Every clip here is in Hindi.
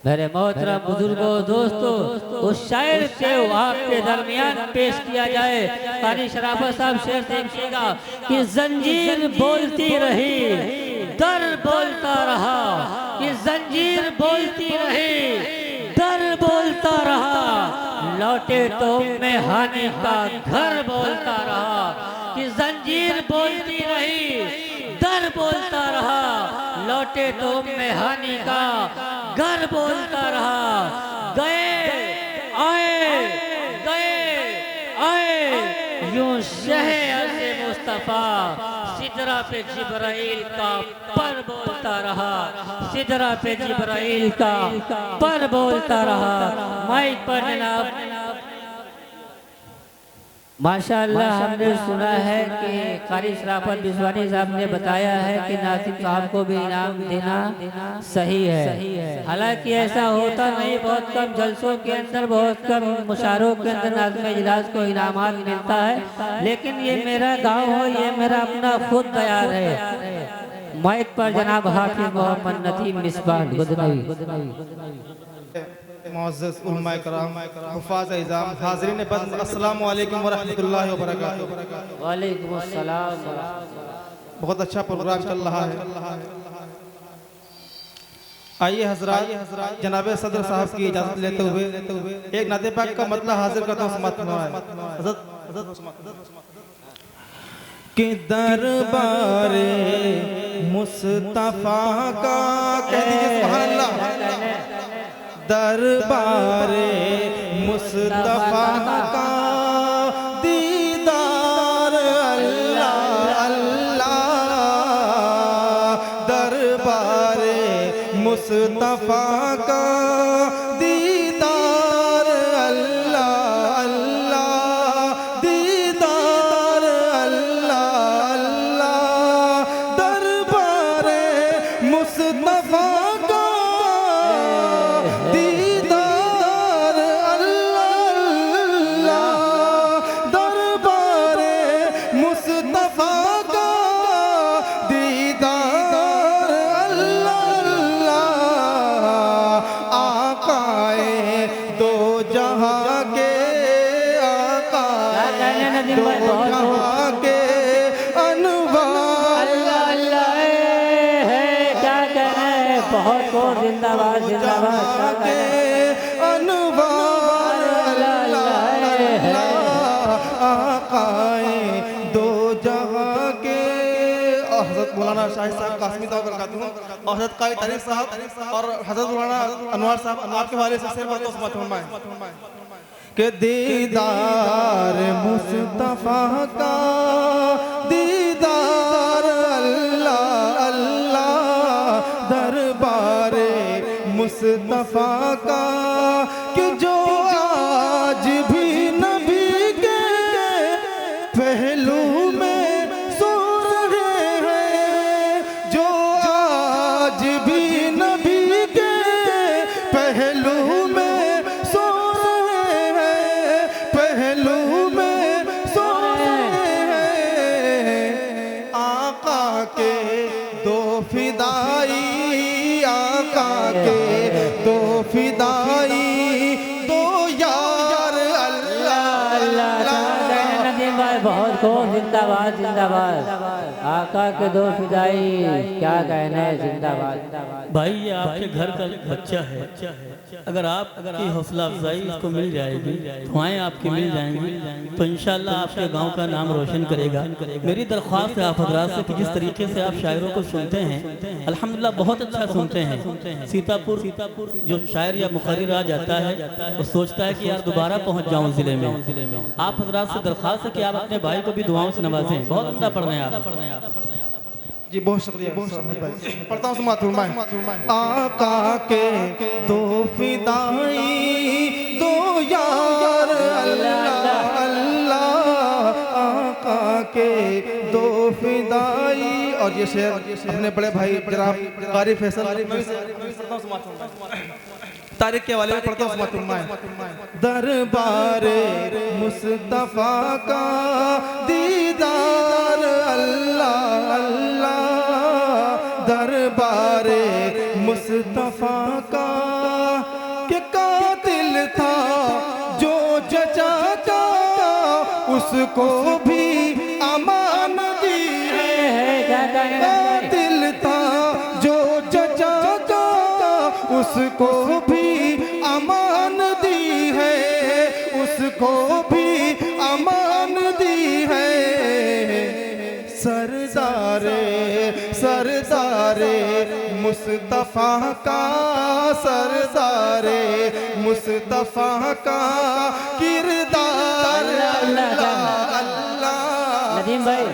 मेरे मोहतरम बुजुर्गों दोस्तों, उस शायर के आपके दरमियान पेश किया जाए। कारी शराफत साहब शेर देखिएगा कि जंजीर बोलती रही, दर बोलता रहा, कि जंजीर बोलती रही, दर बोलता रहा, लौटे तो में हानि का घर बोलता रहा। कि जंजीर बोलती रही, दर बोलता रहा, लौटे तो में हानि का घर बोलता रहा। गए आए यूं शहे से मुस्तफा, सिदरा पे जिब्राइल का पर बोलता रहा, सिदरा पे जिब्राइल का पर बोलता रहा। माइक पर जनाब। माशाअल्लाह, हमने सुना है कि कारी शराफत बिस्वानी साहब ने बताया है कि नासिर साहब को भी इनाम देना सही है। हालांकि ऐसा होता नहीं, बहुत कम जलसों के अंदर, बहुत कम मुशारों के अंदर नाज़िम इजलास को इनामात मिलता है। लेकिन ये मेरा गांव हो, ये मेरा अपना खुद बयान है। माइक पर जनाब हाफिज मोहम्मद नदीम मिसबाह गदनवी। मुअज़्ज़ज़ उलमाए कराम, हुफ़ाज़ इज़ाम, हाज़रीन बंद, अस्सलामु अलैकुम व रहमतुल्लाहि व बरकातुहू। वालेकुम अस्सलाम। बहुत अच्छा प्रोग्राम चल रहा है। आइए हज़रात, जनाब सदर साहब की इजाज़त लेते हुए एक नाते पाक का मतलब हाजिर करता हूँ। समात कि दरबारे मुस्तफ़ा का, कह दीजिए सुभान अल्लाह। दरबारे मुस्तफ़ा का दीदार अल्लाह अल्लाह, दरबारे मुस्तफ़ा का दीदार अल्लाह अल्लाह, दीदार अल्लाह अल्लाह, दरबारे मुस्तफ़ा जिंदाबाद जिंदाबाद अनुवार आकाए दो जहां के। हज़रत मौलाना शाहिद साहब कासमी साहब बरकातहू और हज़रत कारी तारिक साहब और हज़रत मौलाना अनवर साहब, अनवर के वाले से शेर पढ़ता हूं। सुमात के दीदार मुस्तफ़ा का, दीदार अल्लाह अल्लाह, दरबारे मुस्तफ़ा का, कि जो आज भी नबी के पहलू में सो रहे हैं, जो आज भी नबी के पहलू में सो रहे हैं, पहलू में सो रहे हैं। आका के दो फिदाई, आका के दो फिदाई, दो यार अल्लाह अल्लाह। नदीम भाई बहुत को जिंदाबाद जिंदाबाद। आका के दो फिदाई, क्या कहना है, जिंदाबाद। भाई ये आपके घर का बच्चा है, अगर आपकी हौसला अफजाई इसको मिल जाएगी, दुआएं आपकी मिल जाएंगी, तो इंशाल्लाह आपके गांव का नाम रोशन करेगा। मेरी दरख्वास्त है आप हजरात से कि जिस तरीके से आप शायरों को सुनते हैं, अल्हम्दुलिल्लाह बहुत अच्छा सुनते हैं। सीतापुर जो शायर या मुकर्रिर आ जाता है वो सोचता है कि यार दोबारा पहुंच जाऊं ज़िले में। आप हजरात से दरख्वास्त है कि आप अपने भाई को भी दुआओं से नवाजें। बहुत उम्दा पढ़ रहे हैं आप। जी बहुत शुक्रिया, पढ़ता हूँ। सुमात आका के दो फिदाई, दो यार अल्लाह अल्लाह, आका के दो फिदाई। और ये शेर अपने बड़े भाई जनाब कारी फैसल तारीख के वाले में पढ़ता हूँ। दरबारे मुस्तफ़ा का दीदार अल्लाह अल्लाह, दरबारे मुस्तफ़ा का उसको भी अमान दी है। दिल था जो जजा का उसको भी अमान दी है, उसको भी अमान दी है। सरदारे सरदारे मुस्तफा का, सरदारे मुस्तफा का किरदार अल्लाह अल्लाह। नदीम भाई,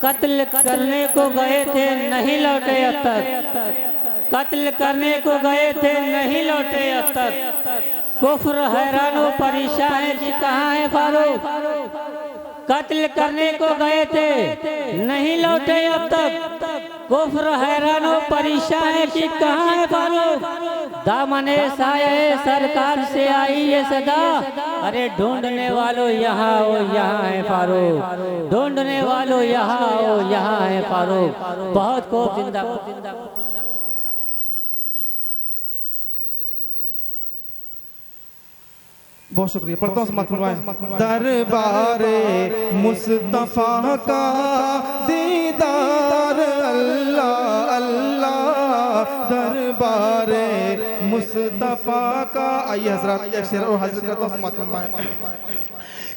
कत्ल करने को गए थे नहीं लौटे अब तक, कत्ल करने को गए थे नहीं लौटे अब तक। कुफ्र हैरानो परेशान है कि कहाँ है फारूक। कत्ल करने को गए थे नहीं लौटे अब तक। कुफ्र हैरानो परेशान है कि कहाँ है फारूक। दामने साये सरकार से आई ये सदा, अरे ढूंढने वालों यहाँ हो यहाँ है फारूक, ढूंढने वालों यहाँ हो यहाँ है फारूक। बहुत खूब, जिंदाबाद। बहुत शुक्रिया। पढ़ता हूँ। दरबारे मुस्तफा का दीदार अल्लाह अल्लाह, दरबारे मुस्तफा का। आइए हजरत एक शेर और हाजिर करता हूँ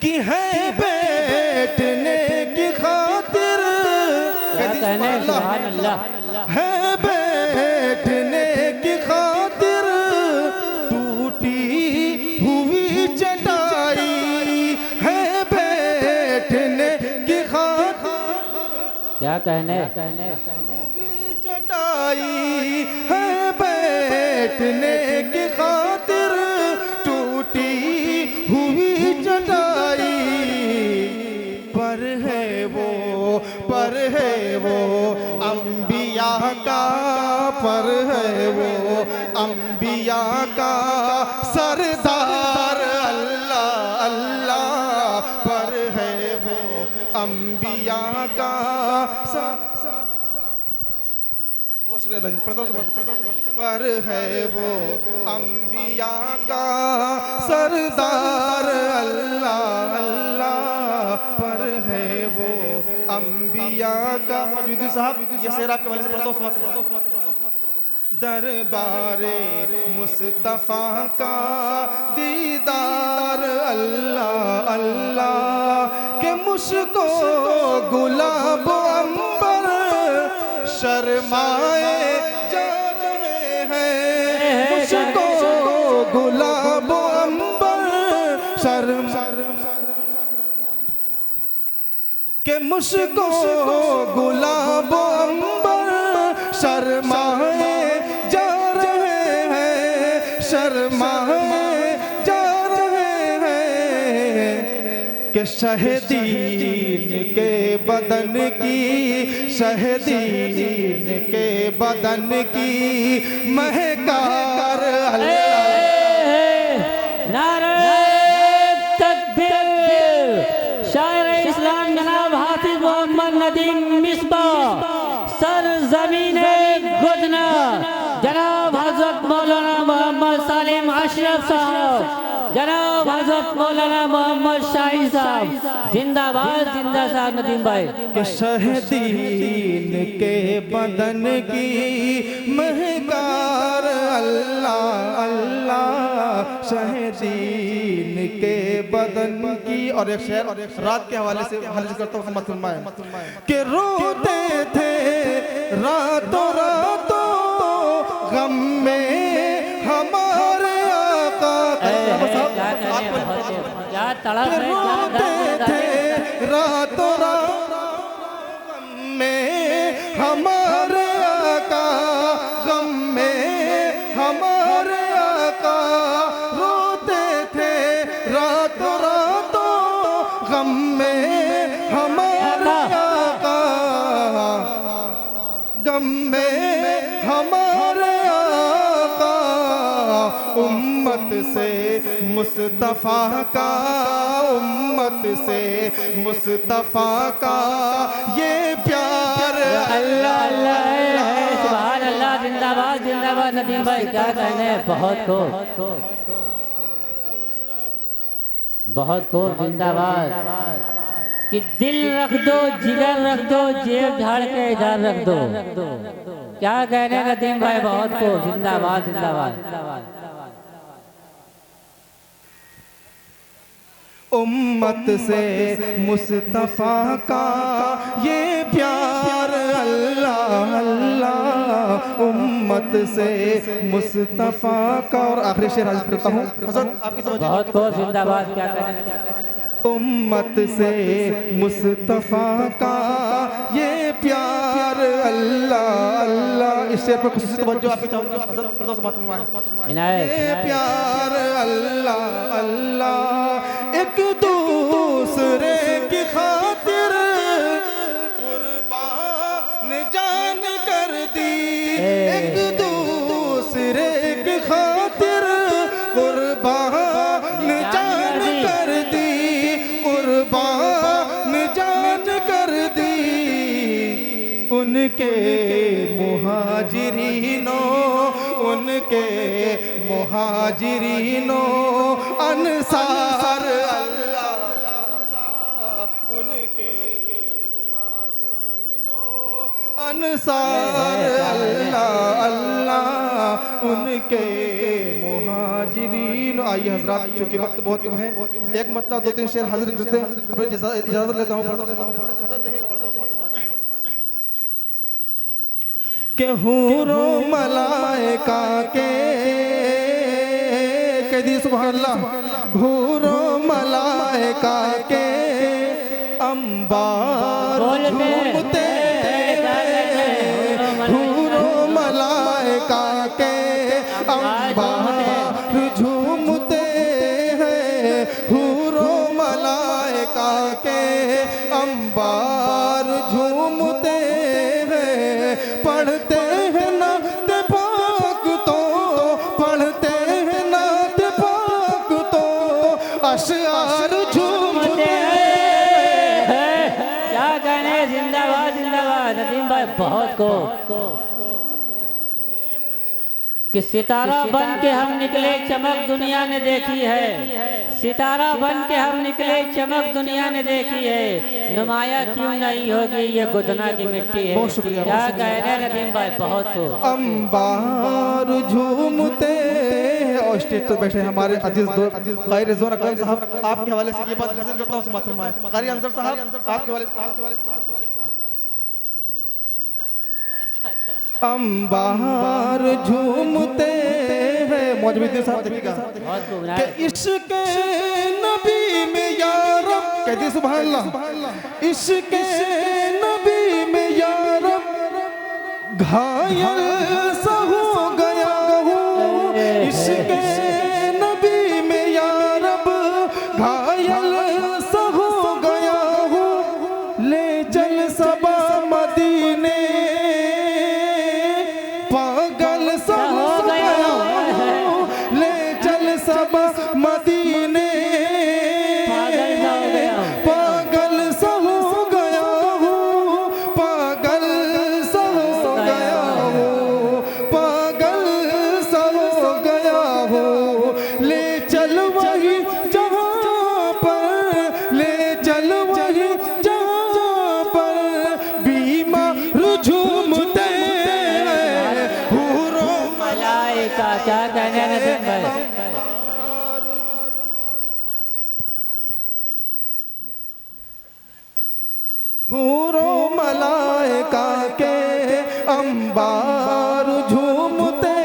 कि है बैठने की खातिर, है बैठने की खातिर टूटी हुई चटाई, है बैठने की खातिर। क्या कहने चटाई है बैठने की खातिर टूटी हुई चटाई। पर है वो अंबिया का, पर है वो अंबिया का सरदार अल्लाह अल्लाह, पर है वो अंबिया का पर है वो अंबिया का सरदार अल्लाह अल्लाह, पर है वो अंबिया का। विधि साहब ये शेर आपके वाले से पढ़ता हूँ। दरबारे मुस्तफा का दीदार अल्लाह अल्लाह, के मुझको गुलाब अंबर शर्माए जा रहे हैं, मुझको गुलाब अंबर के मुझको गुलाब अंबर शर्माए जा रहे हैं, शर्माए जा रहे हैं। कि शहीदीन के बदन की, शहीदीन के बदन की महकार अल्लाह। नारे तकबीर। शायर इस्लाम जनाब हाफिज मोहम्मद नदीम मिसबाह, सर ज़मीने गुदना जनाब हज़रत मौलाना मोहम्मद सालिम अशरफ साहब, जनाब हज़रत मौलाना मोहम्मद शाही साहब, जिंदाबाद जिंदा साहब नदीम भाई। के शहीदीन के बदन की महकार अल्लाह अल्लाह, शहीदीन के बदन की। और एक शेर रात के हवाले से हाजिर करता हूँ, मत फरमाएं कि रोते थे रातों रातों गम में हमारे आका। रोते थे रातों रातों में हमारे आका, गम में हमारे आका। रोते थे रातों रातों गम में हमारे आका, गम में हमारे आका। उम्मत से मुस्तफा का, उम्मत से मुस्तफा का ये प्यार अल्लाह अल्लाह है। सुभान अल्लाह, जिंदाबाद जिंदाबाद नदीम भाई, क्या कहने। बहुत खूब। बहुत खूब, जिंदाबाद। कि दिल रख दो, जिगर रख दो, जेब झाड़ के इधर रख दो। क्या कहने नदीम भाई, बहुत खूब, जिंदाबाद जिंदाबाद। उम्मत से मुस्तफा का ये प्यार अल्लाह अल्लाह, उम्मत से मुस्तफा का। और आखिरी शेर हाजिर करता हूँ हज़रत, आपकी समझ। बहुत खूब, जिंदाबाद। क्या कहने उम्मत से मुस्तफा का ये प्यार अल्लाह अल्लाह। इस शेर पर खुशी से तवज्जो आपकी ये प्यार अल्लाह अल्लाह, एक दूसरे की खातिर कुर्बान जान कर दी, एक दूसरे की खातिर कुर्बान जान कर दी, कुर्बान जान कर दी। उनके मुहाजिरीनों, उनके मुहाजिरीनों अंसार अल्लाह, उनके मुहाजिरीनों अंसार अल्लाह अल्लाह, उनके मुहाजिरीन। आइए हजरात, चूंकि वक्त बहुत कम है, एक मतलब दो तीन शेर हाजिर करते हैं, इजाजत लेता हूँ। के हूरो मलाइका के, कह दी सुभान अल्लाह, हूरो मलाइका के अंबार झूमते, हूरो मलाइका के अंबार झूमते हैं, हूरो मलाइका के अंबार झूमते हैं। पढ़ते हैं नात पाक तो, पढ़ते हैं नात पाक तो अशआर झूमते हैं। क्या कहने, जिंदाबाद जिंदाबाद। नदीम भाई बहुत को कि सितारा बन के हम निकले, चमक दुनिया ने देखी है, सितारा बन के हम निकले, चमक दुनिया ने देखी है, नुमाया क्यों नहीं होगी ये गुदना की मिट्टी है। बहुत शुक्रिया। क्या कह रहे नदीम भाई, बहुत को अंबार झूमते। और स्टेज पर बैठे हमारे अजीज कारी रिजवान अकरम साहब, आपके हवाले से ये बात हाजिर करता हूँ समात फरमाएं। कारी अंसर साहब, आपके हवाले से। अंबार झूमते हैं, मौजूद साहब देखिएगा, कि इश्क नबी में या रब, कहते सुभान अल्लाह, इश्क नबी में या रब घायल सा हो गया हूँ, इश्क नबी में या रब घायल सा हो गया हूँ। ले चल सबा मदीने, पागल सा हो गया हूँ, ले चल सबा मदीने, पागल सा हो गया हूँ, पागल सा हो गया हूँ, पागल सा हो गया हूँ। ले चल वही जहाँ पर, ले चल वही जहाँ पर बीमार झूमते हैं, हूरो मलाइका। क्या कहने नदीम भाई, हूरो मलाइका के अंबार झूमते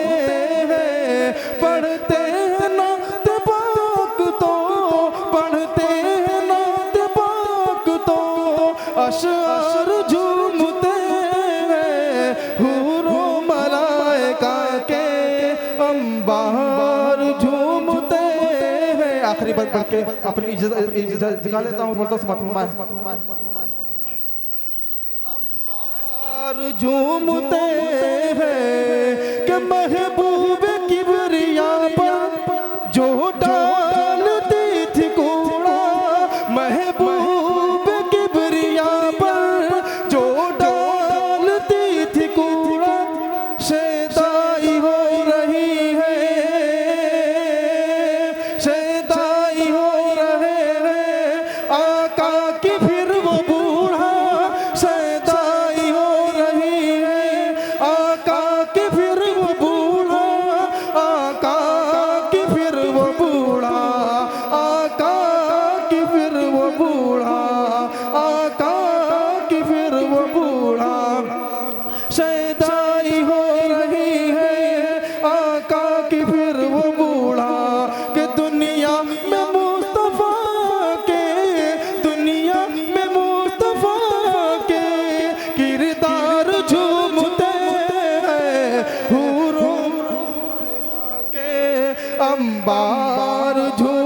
हैं। पढ़ते हैं नात पाक तो, पढ़ते हैं नात पाक तो अशआर झूमते हैं, हूरो मलाइका के अंबार झूमते हैं। आखिरी बात पढ़ के अपनी इजाजत जगा लेता हूँ, बोलता हूँ झूमते हैं कि महबूब किबरिया पर जो डालती थी कूड़ा, महबूब किबरिया पर जो डालती थी कूड़ा, शैताई हो रही है, शैताई हो रहे अंबार झूम